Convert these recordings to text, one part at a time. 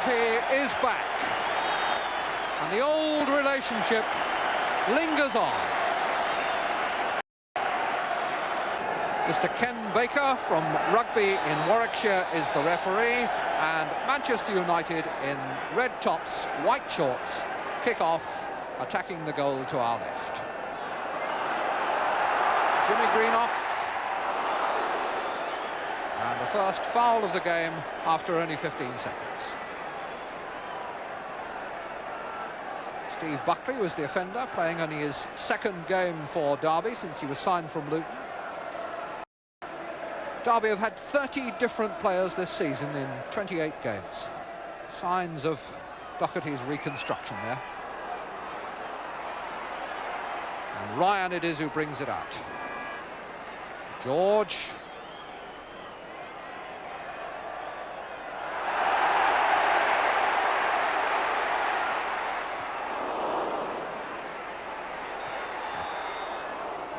Doherty is back, and the old relationship lingers on. Mr. Ken Baker from Rugby in Warwickshire is the referee, and Manchester United in red tops, white shorts, kick off, attacking the goal to our left. Jimmy Greenough, and the first foul of the game after only 15 seconds. Steve Buckley was the offender, playing only his second game for Derby since he was signed from Luton. Derby have had 30 different players this season in 28 games. Signs of Doherty's reconstruction there. And Ryan it is who brings it out. George.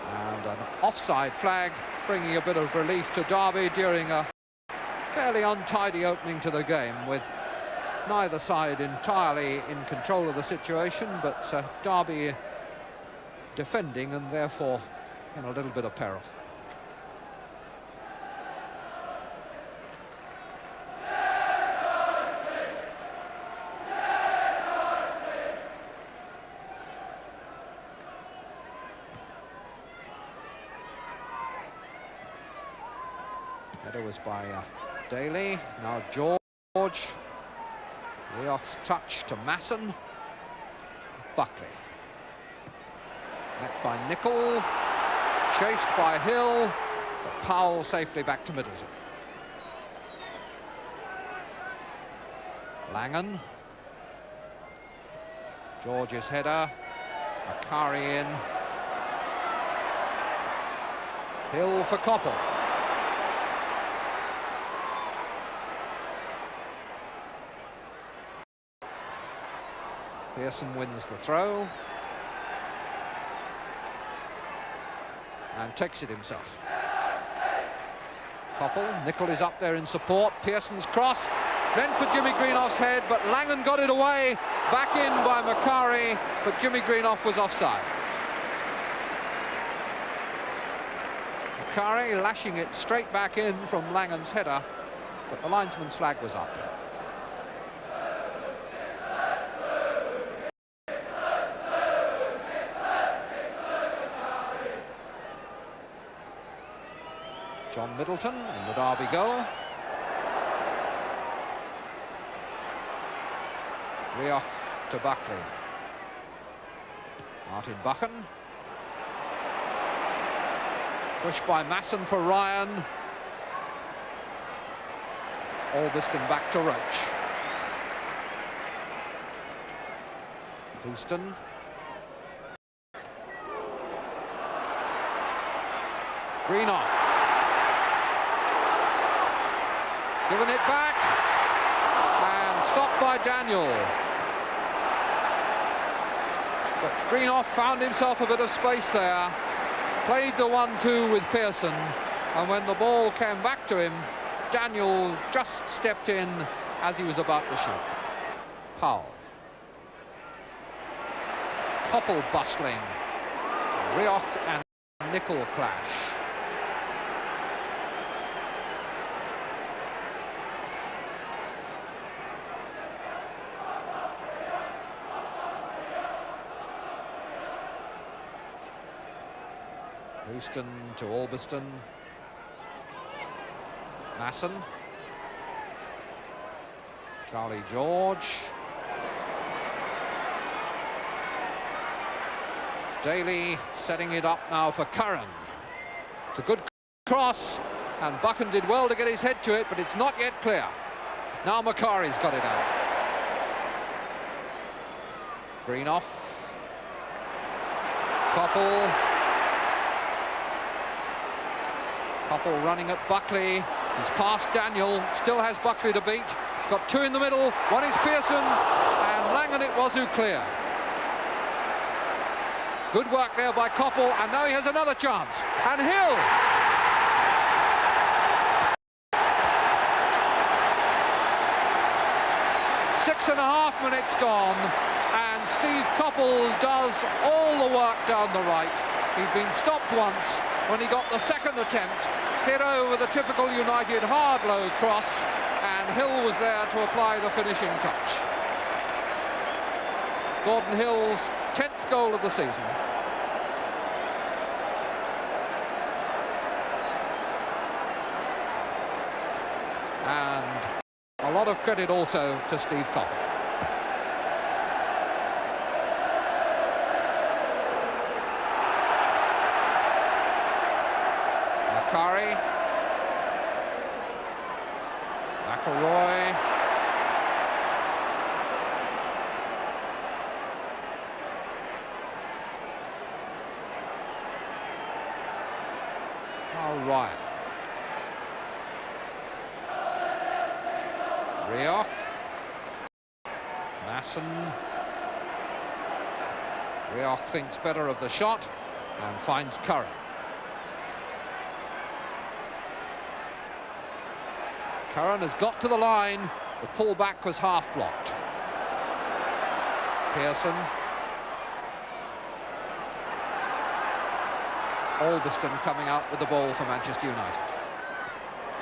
And an offside flag, bringing a bit of relief to Derby during a fairly untidy opening to the game, with neither side entirely in control of the situation, but Derby defending and therefore in a little bit of peril. Header was by Daly. Now George. Rioch's touch to Masson. Buckley. Met by Nicol. Chased by Hill. But Powell safely back to Middleton. Langan. George's header. Macari in. Hill for Coppell. Pearson wins the throw and takes it himself. Coppell, Nicol is up there in support. Pearson's cross, meant for Jimmy Greenoff's head, but Langan got it away. Back in by Macari, but Jimmy Greenoff was offside. Macari lashing it straight back in from Langan's header, but the linesman's flag was up. John Middleton in the Derby goal. Rioch to Buckley. Martin Buchan. Pushed by Masson for Ryan. Albiston back to Roach. Houston. Greenoff. Given it back, and stopped by Daniel. But Greenoff found himself a bit of space there, played the 1-2 with Pearson, and when the ball came back to him, Daniel just stepped in as he was about to shoot. Powell. Coppell bustling. Rioch and Nicol clash. Houston to Albiston. Masson. Charlie George. Daly setting it up now for Curran. It's a good cross, and Buchan did well to get his head to it, but it's not yet clear. Now Macari's got it out. Greenoff. Coppell. Coppell running at Buckley. He's past Daniel, still has Buckley to beat. He's got two in the middle, one is Pearson, and Langan it was who cleared. Good work there by Coppell, and now he has another chance. And Hill! 6.5 minutes gone, and Steve Coppell does all the work down the right. He'd been stopped once when he got the second attempt, hit over the typical United hard low cross, and Hill was there to apply the finishing touch. Gordon Hill's 10th goal of the season. And a lot of credit also to Steve Coppell. Macari, McElroy, Ryan, Rioch, Masson. Rioch thinks better of the shot and finds Curran. Curran has got to the line. The pullback was half blocked. Pearson. Albiston coming out with the ball for Manchester United.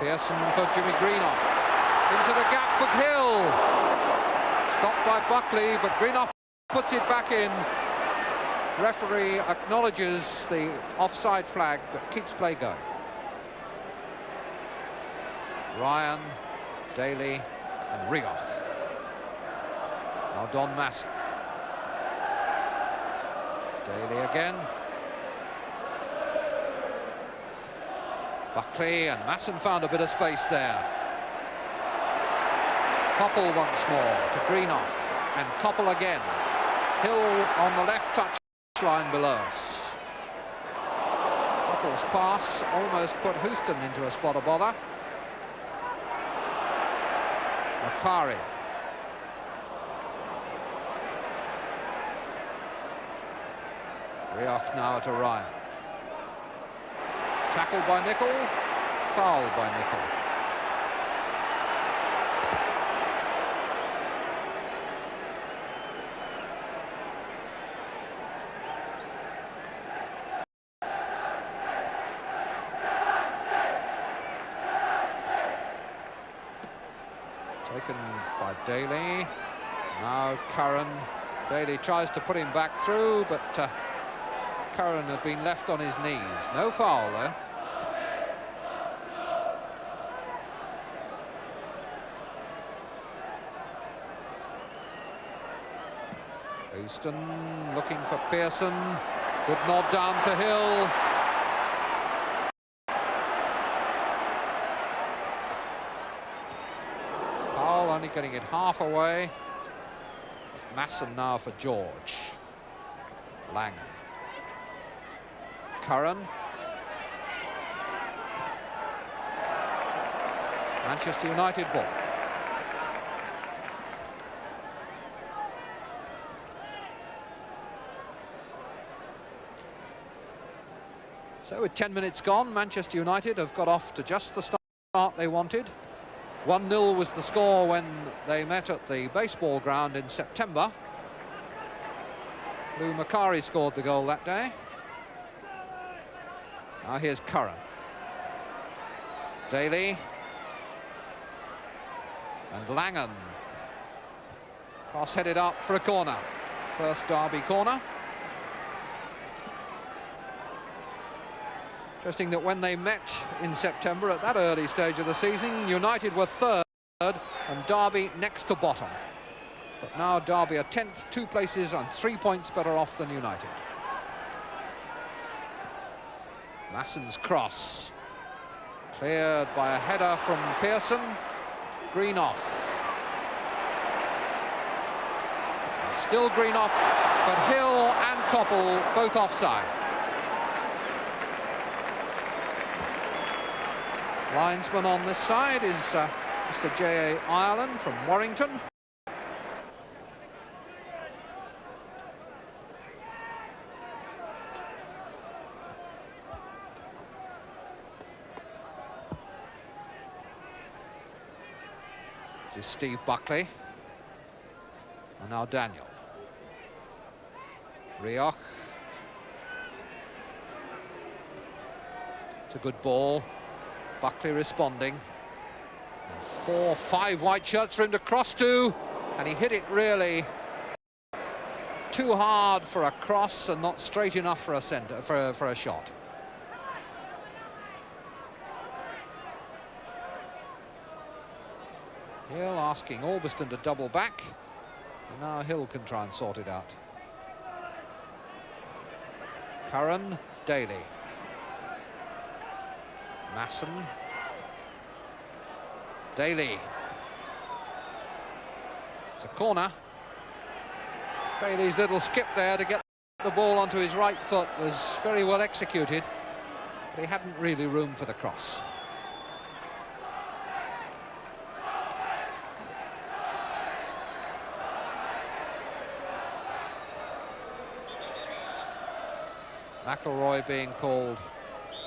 Pearson for Jimmy Greenough. Into the gap for Hill. Stopped by Buckley, but Greenough puts it back in. Referee acknowledges the offside flag, but keeps play going. Ryan, Daly and Rioch. Now Don Masson. Daly again. Buckley, and Masson found a bit of space there. Coppell once more to Greenough, and Coppell again. Hill on the left touch line below us. Coppell's pass almost put Houston into a spot of bother. Macari. Rioch now to Ryan. Tackled by Nicol, fouled by Nicol. Taken by Daly. Now Curran. Daly tries to put him back through, but Curran had been left on his knees. No foul though. Houston looking for Pearson. Good nod down for Hill. Powell only getting it half away. Masson now for George. Langan. Curran. Manchester United ball. So with 10 minutes gone, Manchester United have got off to just the start they wanted. 1-0 was the score when they met at the baseball ground in September. Lou Macari scored the goal that day. Now here's Curran. Daly. And Langan. Cross headed up for a corner. First Derby corner. Interesting that when they met in September at that early stage of the season, United were third and Derby next to bottom. But now Derby are 10th, 2 places and 3 points better off than United. Masson's cross. Cleared by a header from Pearson. Greenough. Still Greenough, but Hill and Coppell both offside. Linesman on this side is Mr. J.A. Ireland from Warrington. This is Steve Buckley. And now Daniel. Rioch. It's a good ball. Buckley responding. And 4, 5 white shirts for him to cross to. And he hit it really too hard for a cross and not straight enough for a centre, for a shot. Hill asking Albiston to double back. And now Hill can try and sort it out. Curran, Daly. Masson. Daly. It's a corner. Daly's little skip there to get the ball onto his right foot was very well executed, but he hadn't really room for the cross. McIlroy being called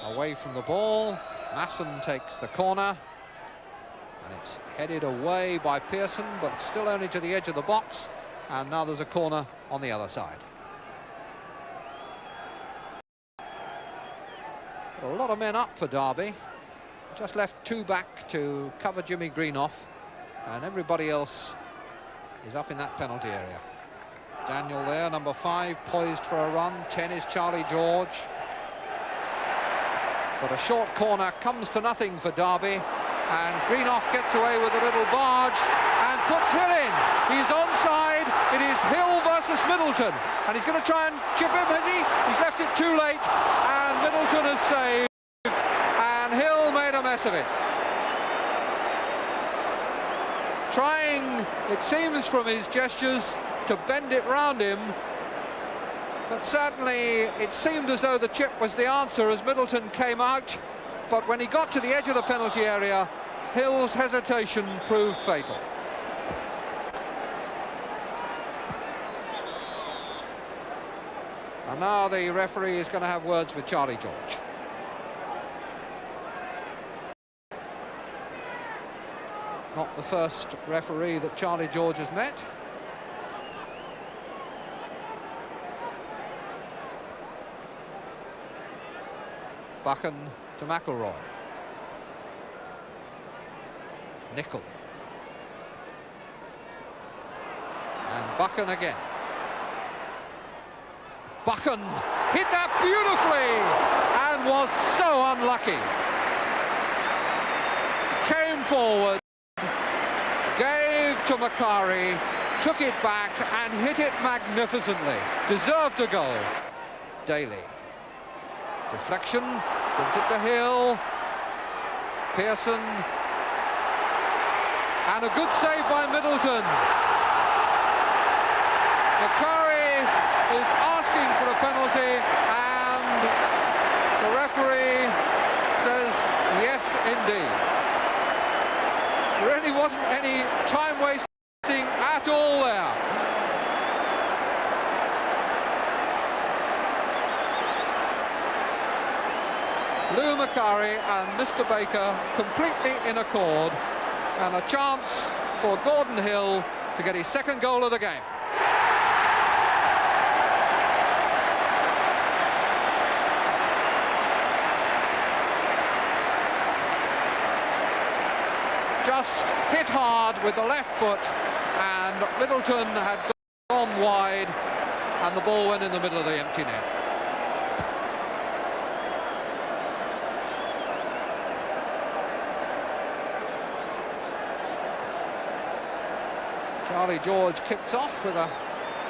away from the ball. Masson takes the corner, and it's headed away by Pearson, but still only to the edge of the box. And now there's a corner on the other side. A lot of men up for Derby. Just left 2 back to cover Jimmy Greenough, and everybody else is up in that penalty area. Daniel there, number 5, poised for a run. 10 is Charlie George. But a short corner comes to nothing for Derby, and Greenough gets away with a little barge and puts Hill in. He's onside. It is Hill versus Middleton, and he's going to try and chip him, has he? He's left it too late, and Middleton has saved, and Hill made a mess of it. Trying, it seems from his gestures, to bend it round him, but certainly it seemed as though the chip was the answer as Middleton came out, but when he got to the edge of the penalty area, Hill's hesitation proved fatal. And now the referee is going to have words with Charlie George. Not the first referee that Charlie George has met. Buchan to McIlroy. Nicol. And Buchan again. Buchan hit that beautifully and was so unlucky. Came forward, gave to Macari, took it back and hit it magnificently. Deserved a goal. Daly. Deflection, gives it to Hill. Pearson. And a good save by Middleton. Macari is asking for a penalty, and the referee says yes indeed. There really wasn't any time wasting at all there. Lou Macari and Mr. Baker completely in accord, and a chance for Gordon Hill to get his second goal of the game. Just hit hard with the left foot, and Middleton had gone wide, and the ball went in the middle of the empty net. Charlie George kicks off with a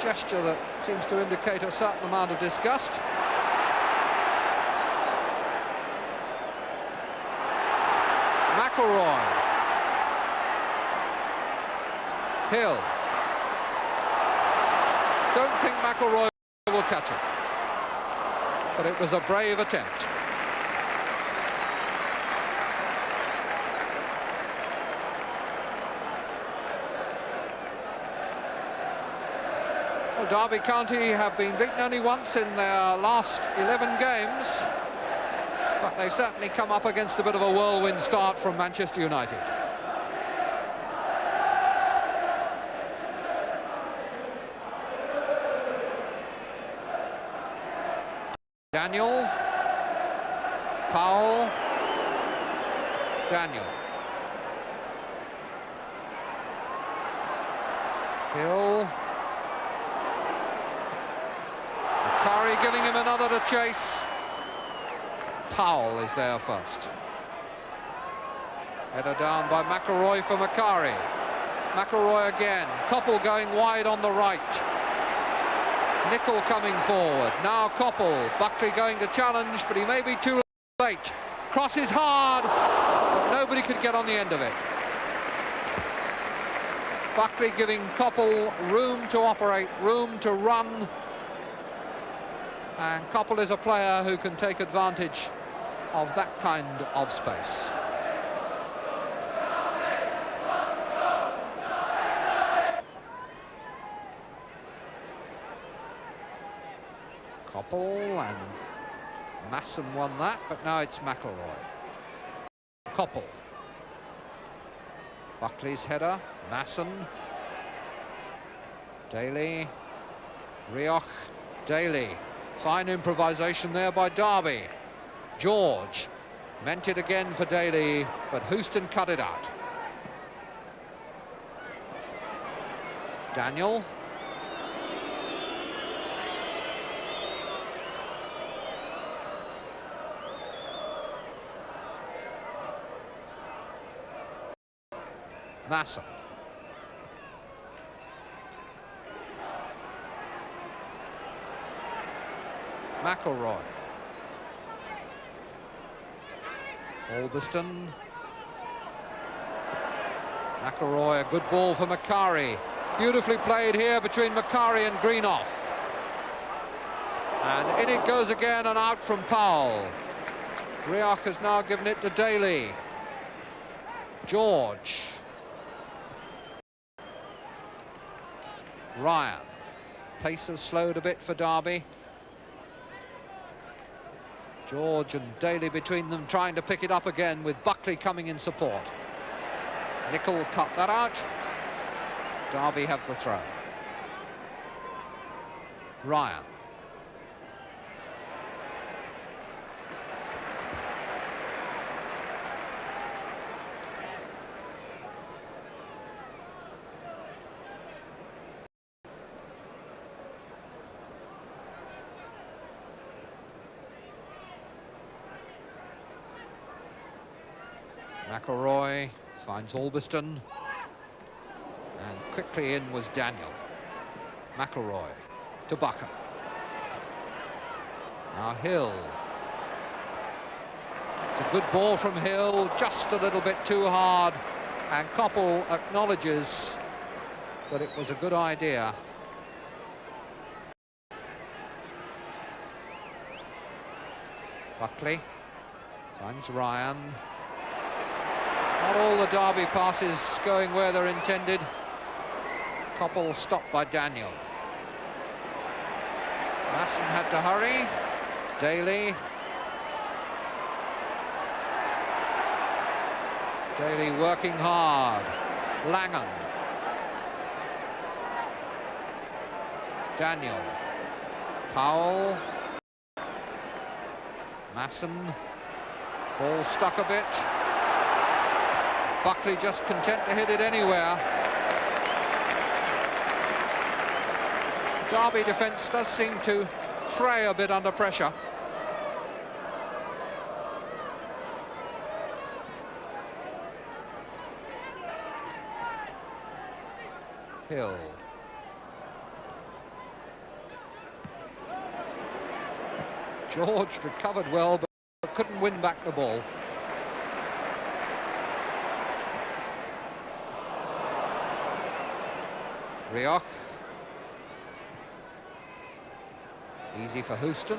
gesture that seems to indicate a certain amount of disgust. McIlroy. Hill. Don't think McIlroy will catch it, but it was a brave attempt. Well, Derby County have been beaten only once in their last 11 games, but they've certainly come up against a bit of a whirlwind start from Manchester United. Daniel. Hill. Macari giving him another to chase. Powell is there first. Header down by McIlroy for Macari. McIlroy again. Coppell going wide on the right. Nicol coming forward. Now Coppell. Buckley going to challenge, but he may be too late. Crosses hard, but nobody could get on the end of it. Buckley giving Coppell room to operate, room to run. And Coppell is a player who can take advantage of that kind of space. Coppell, and Masson won that, but now it's McIlroy. Coppell. Buckley's header, Masson. Daly. Rioch, Daly. Fine improvisation there by Derby. George meant it again for Daly, but Houston cut it out. Daniel. Masson. McIlroy. Albiston. McIlroy, a good ball for Macari. Beautifully played here between Macari and Greenough. And in it goes again and out from Powell. Rioch has now given it to Daly. George. Ryan. Pace has slowed a bit for Derby. George and Daly between them trying to pick it up again, with Buckley coming in support. Nicol cut that out. Derby have the throw. Ryan. McIlroy finds Albiston, and quickly in was Daniel. McIlroy to Buchan. Now Hill. It's a good ball from Hill, just a little bit too hard, and Coppell acknowledges that it was a good idea. Buckley finds Ryan. Not all the Derby passes going where they're intended. Coppell stopped by Daniel. Masson had to hurry. Daly. Daly working hard. Langan. Daniel. Powell. Masson. Ball stuck a bit. Buckley just content to hit it anywhere. Derby defence does seem to fray a bit under pressure. Hill. George recovered well, but couldn't win back the ball. Rioch. Easy for Houston.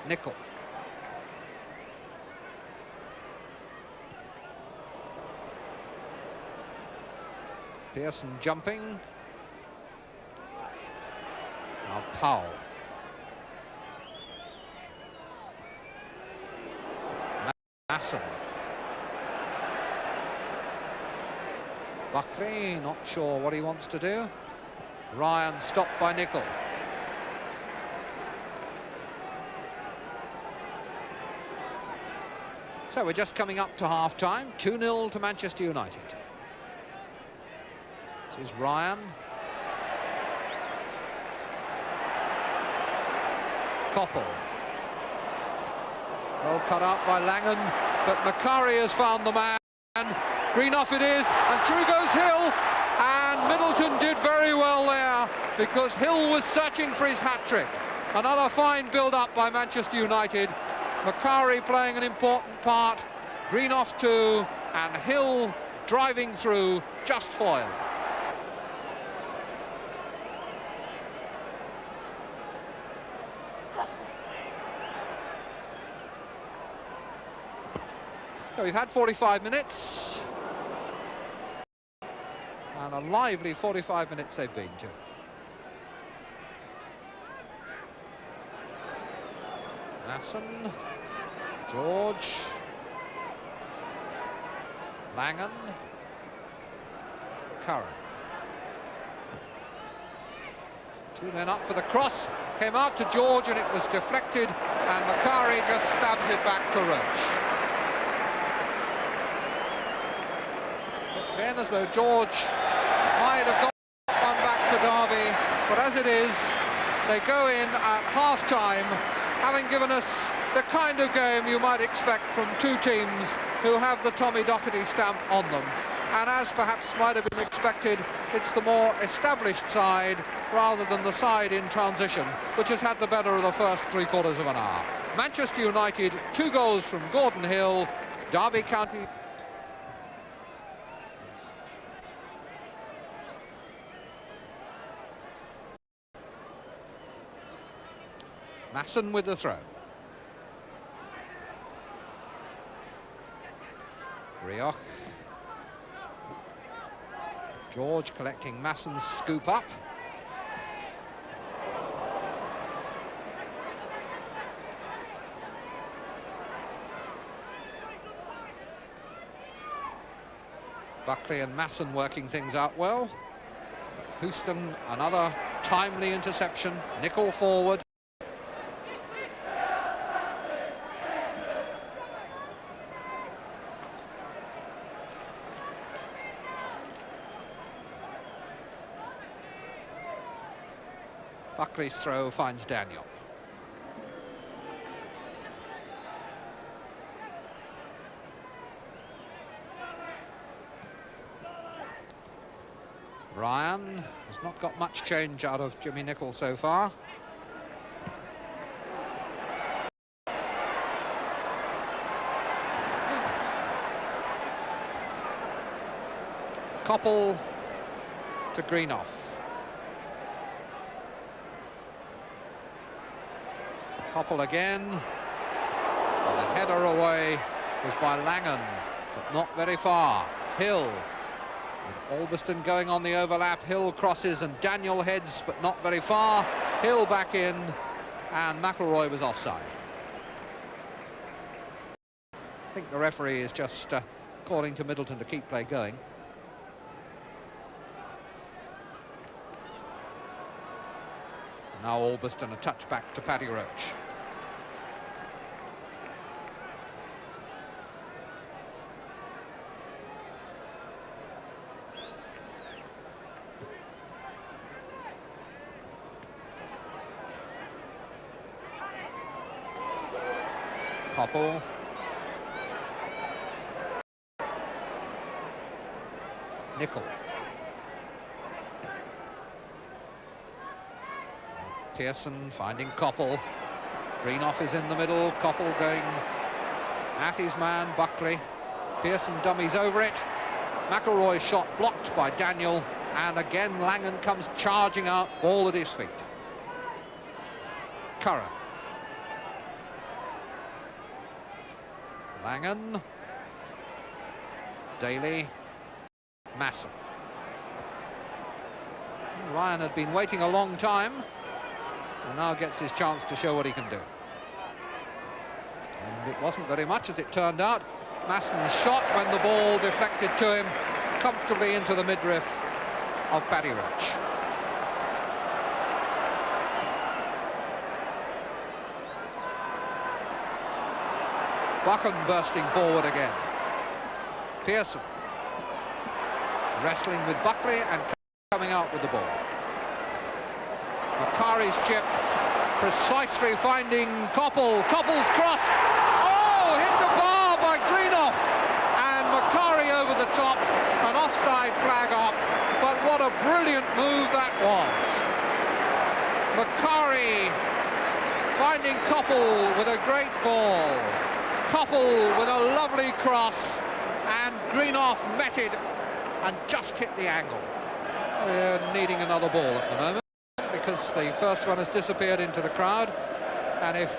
Nicol. Pearson jumping. Now Powell. Masson. Buckley, not sure what he wants to do. Ryan stopped by Nicol. So we're just coming up to half-time, 2-0 to Manchester United. This is Ryan. Koppel. Well cut out by Langen, but Macari has found the man. Greenough it is, and through goes Hill. And Middleton did very well there, because Hill was searching for his hat-trick. Another fine build-up by Manchester United. Macari playing an important part, Greenough too, and Hill driving through, just foiled. So we've had 45 minutes, and a lively 45 minutes they've been to. Masson, George, Langen, Curran. Two men up for the cross, came out to George and it was deflected, and Macari just stabs it back to Roach. Then, as though George might have got one back for Derby, but as it is, they go in at half-time, having given us the kind of game you might expect from two teams who have the Tommy Docherty stamp on them. And as perhaps might have been expected, it's the more established side rather than the side in transition, which has had the better of the first three-quarters of an hour. Manchester United, 2 goals from Gordon Hill, Derby County. Masson with the throw. Rioch. George collecting Masson's scoop up. Buckley and Masson working things out well. Houston, another timely interception. Nicol forward. Buckley's throw finds Daniel. Ryan has not got much change out of Jimmy Nicol so far. Koppel to Greenough. Koppel again. Well, the header away was by Langen, but not very far. Hill, with Albiston going on the overlap. Hill crosses and Daniel heads, but not very far. Hill back in, and McElroy was offside. I think the referee is just calling to Middleton to keep play going. Now Albiston, a touch back to Paddy Roach. Koppel. Nicol. Pearson finding Koppel. Greenough is in the middle. Koppel going at his man, Buckley. Pearson dummies over it. McElroy's shot blocked by Daniel. And again, Langen comes charging out, ball at his feet. Curran. Langen. Daly. Masson. Ryan had been waiting a long time, and now gets his chance to show what he can do. And it wasn't very much, as it turned out. Masson's shot, when the ball deflected to him, comfortably into the midriff of Paddy Roach. Buchan bursting forward again. Pearson wrestling with Buckley and coming out with the ball. Macari's chip precisely finding Coppell. Coppell's cross. Oh, hit the bar by Greenough. And Macari over the top. An offside flag up. But what a brilliant move that was. Macari finding Coppell with a great ball. Coppell with a lovely cross. And Greenough met it and just hit the angle. We're needing another ball at the moment, because the first one has disappeared into the crowd, and if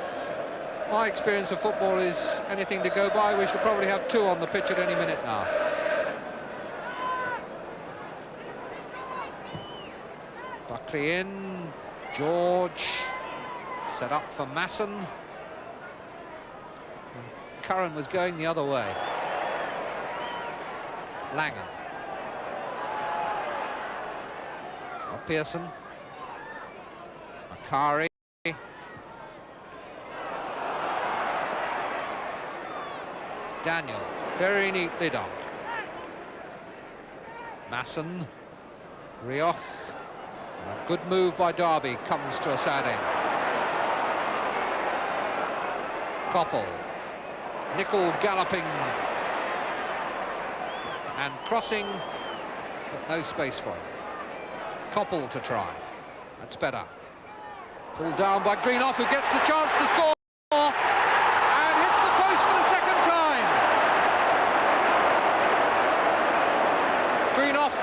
my experience of football is anything to go by, we should probably have two on the pitch at any minute now. Buckley in, George set up for Masson. Curran was going the other way. Langan. Pearson. Macari. Daniel, very neatly done. Masson. Rioch. A good move by Derby comes to a sad end. Coppell. Nicol galloping and crossing, but no space for him. Coppell to try. That's better. Pulled down by Greenough, who gets the chance to score and hits the post for the second time. Greenough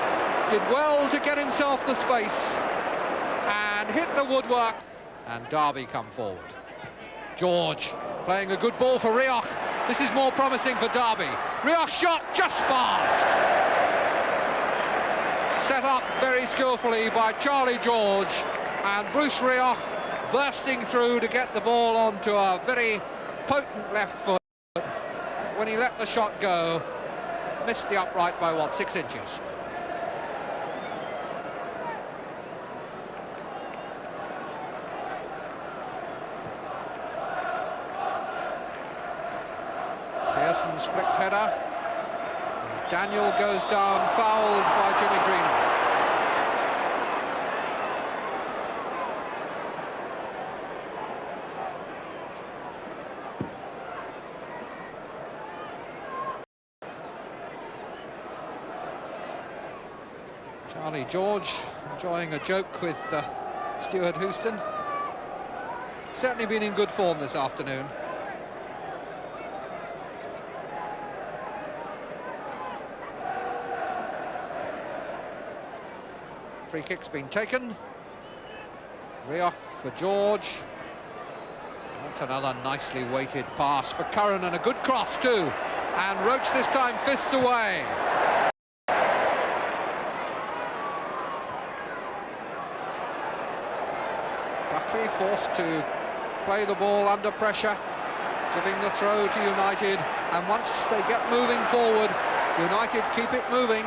did well to get himself the space and hit the woodwork, and Derby come forward. George playing a good ball for Rioch. This is more promising for Derby. Rioch shot just past. Set up very skillfully by Charlie George, and Bruce Rioch bursting through to get the ball onto a very potent left foot. When he let the shot go, missed the upright by what, 6 inches. Pearson's flicked header. Daniel goes down, fouled by Jimmy Greenough. Charlie George enjoying a joke with Stuart Houston. Certainly been in good form this afternoon. Free kick's been taken. Rioch for George. That's another nicely weighted pass for Curran, and a good cross too. And Roach this time fists away. Buckley forced to play the ball under pressure, giving the throw to United. And once they get moving forward, United keep it moving.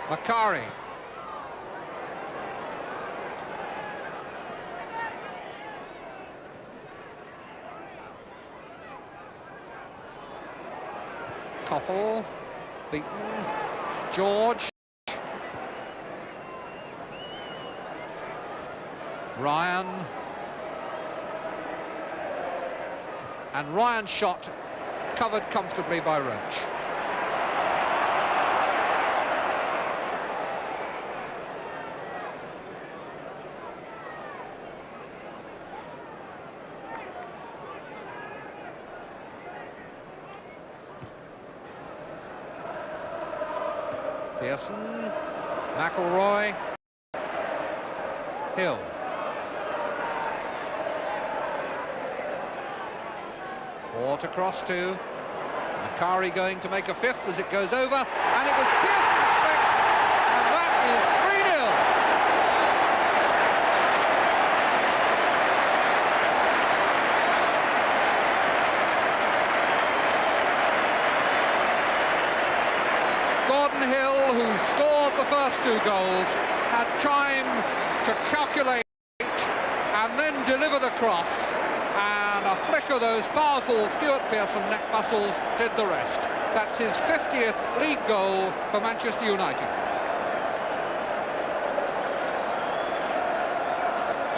Macari. Coppell, beaten. George. Ryan. And Ryan's shot covered comfortably by Roach. Pearson, McElroy, Hill. Four to cross to. Macari going to make a fifth as it goes over, and it was Pearson's flick, and that is 3-0. Gordon Hill, who scored the first 2 goals, had time to calculate and then deliver the cross, and a flick of those powerful Stuart Pearson neck muscles did the rest. That's his 50th league goal for Manchester United.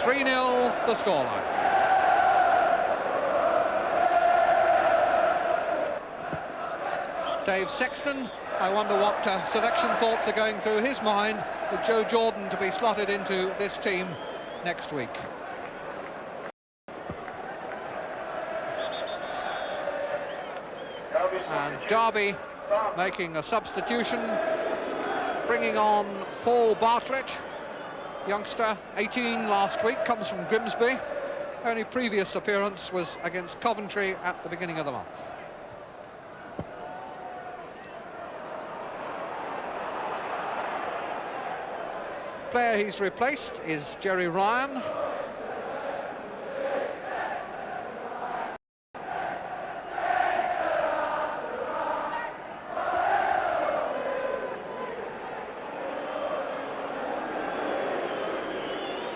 3-0 the scoreline. Dave Sexton, I wonder what selection thoughts are going through his mind with Joe Jordan to be slotted into this team next week. And Derby making a substitution, bringing on Paul Bartlett, youngster, 18 last week, comes from Grimsby. Only previous appearance was against Coventry at the beginning of the month. Player he's replaced is Jerry Ryan.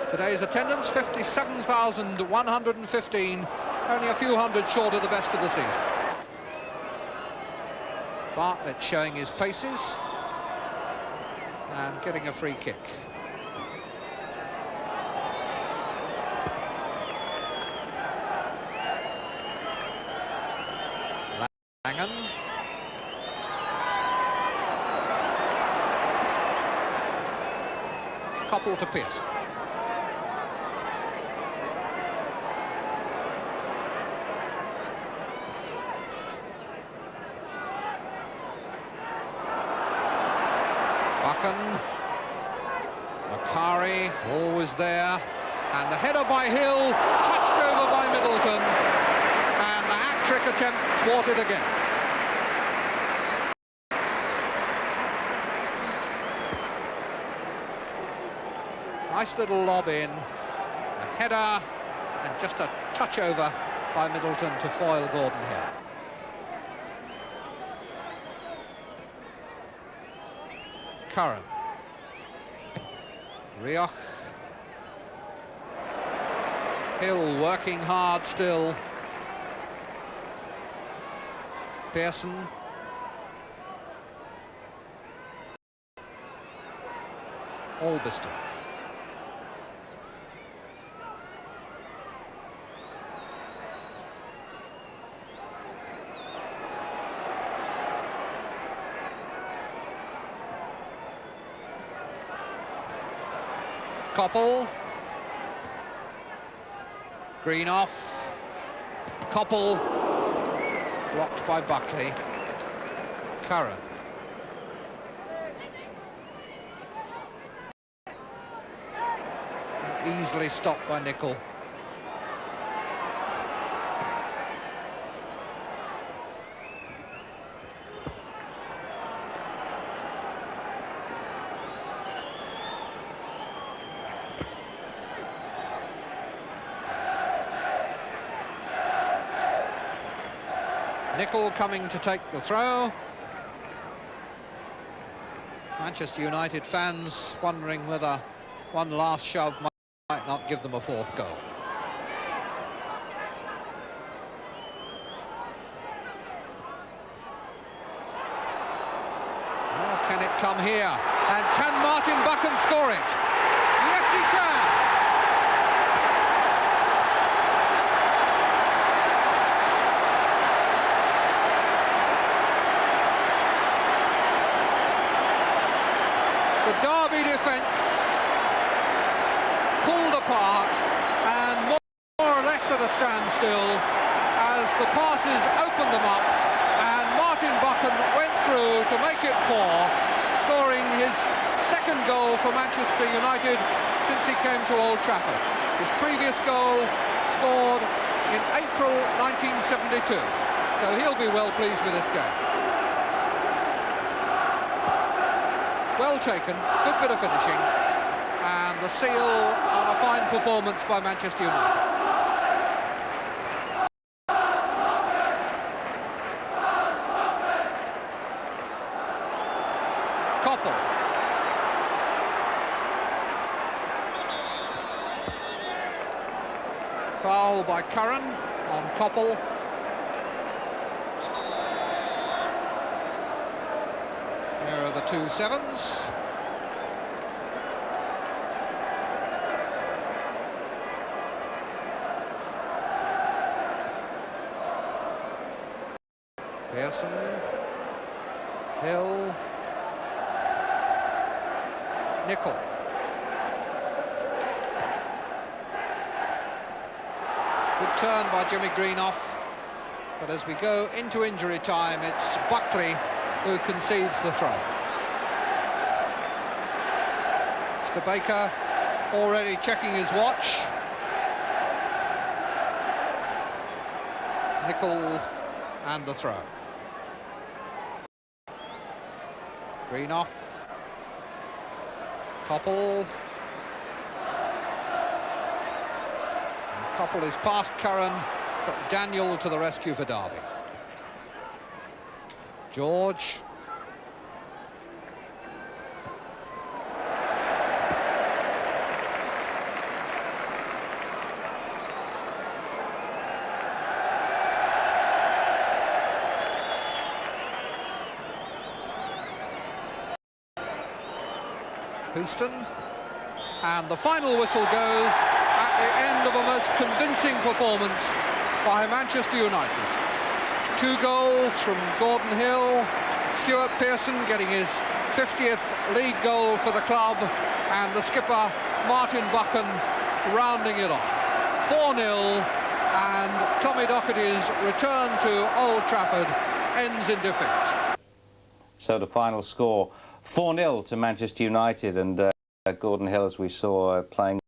Today's attendance, 57,115, only a few hundred short of the best of the season. Bartlett showing his paces and getting a free kick. Langan. Koppel to Pearson. Buchan, Macari, always there, and the header by Hill, touched over by Middleton, and the hat-trick attempt thwarted again. Nice little lob in, a header, and just a touch over by Middleton to foil Gordon Hill. Curran. Rioch. Hill working hard still. Pearson. Albiston. Koppel. Green off. Koppel. Blocked by Buckley. Curran. Easily stopped by Nicol. Nicol coming to take the throw. Manchester United fans wondering whether one last shove might not give them a fourth goal. Oh, can it come here? And can Martin Buchan score it? Yes, he can! The Derby defence pulled apart and more or less at a standstill as the passes opened them up, and Martin Buchan went through to make it 4, scoring his second goal for Manchester United since he came to Old Trafford. His previous goal scored in April 1972, so he'll be well pleased with this game. Well taken, good bit of finishing, and the seal on a fine performance by Manchester United. Koppel. Foul by Curran. on Koppel. Here are the 2 sevens. Pearson, Hill, Nicol. Good turn by Jimmy Greenough, but as we go into injury time, it's Buckley who concedes the throw. Mr. Baker already checking his watch. Nicol and the throw. Greenough, Koppel. Koppel is past Curran, but Daniel to the rescue for Derby. George. Houston, and the final whistle goes at the end of a most convincing performance by Manchester United. 2 goals from Gordon Hill, Stuart Pearson getting his 50th league goal for the club, and the skipper Martin Buchan rounding it off. 4-0, and Tommy Docherty's return to Old Trafford ends in defeat. So the final score, 4-0 to Manchester United, and Gordon Hill, as we saw, playing